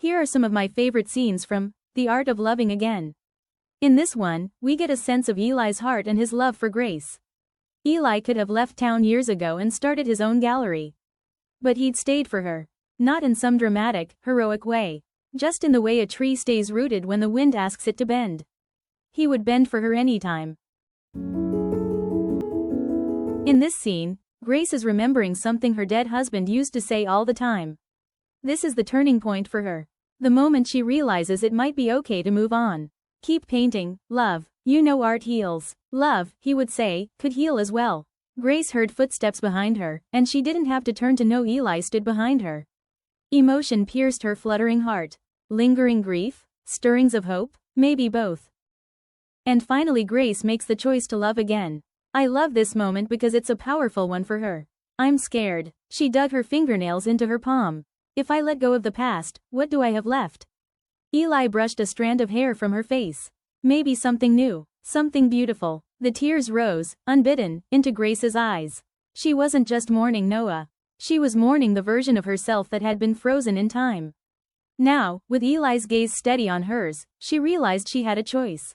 Here are some of my favorite scenes from The Art of Loving Again. In this one, we get a sense of Eli's heart and his love for Grace. Eli could have left town years ago and started his own gallery. But he'd stayed for her. Not in some dramatic, heroic way. Just in the way a tree stays rooted when the wind asks it to bend. He would bend for her anytime. In this scene, Grace is remembering something her dead husband used to say all the time. This is the turning point for her. The moment she realizes it might be okay to move on. Keep painting, love. You know art heals. Love, he would say, could heal as well. Grace heard footsteps behind her, and she didn't have to turn to know Eli stood behind her. Emotion pierced her fluttering heart. Lingering grief? Stirrings of hope? Maybe both. And finally Grace makes the choice to love again. I love this moment because it's a powerful one for her. I'm scared. She dug her fingernails into her palm. If I let go of the past, what do I have left? Eli brushed a strand of hair from her face. Maybe something new, something beautiful. The tears rose, unbidden, into Grace's eyes. She wasn't just mourning Noah. She was mourning the version of herself that had been frozen in time. Now, with Eli's gaze steady on hers, she realized she had a choice.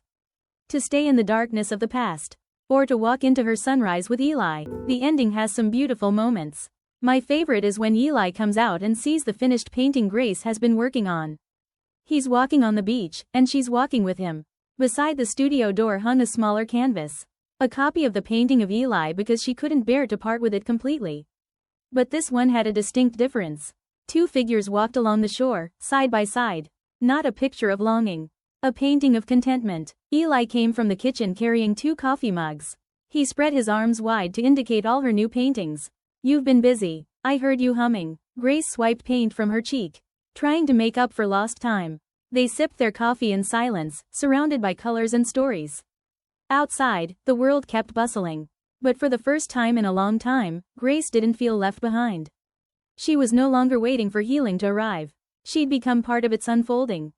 To stay in the darkness of the past. Or to walk into her sunrise with Eli. The ending has some beautiful moments. My favorite is when Eli comes out and sees the finished painting Grace has been working on. He's walking on the beach, and she's walking with him. Beside the studio door hung a smaller canvas. A copy of the painting of Eli because she couldn't bear to part with it completely. But this one had a distinct difference. Two figures walked along the shore, side by side. Not a picture of longing. A painting of contentment. Eli came from the kitchen carrying 2 coffee mugs. He spread his arms wide to indicate all her new paintings. You've been busy. I heard you humming. Grace swiped paint from her cheek. Trying to make up for lost time. They sipped their coffee in silence, surrounded by colors and stories. Outside, the world kept bustling. But for the first time in a long time, Grace didn't feel left behind. She was no longer waiting for healing to arrive. She'd become part of its unfolding.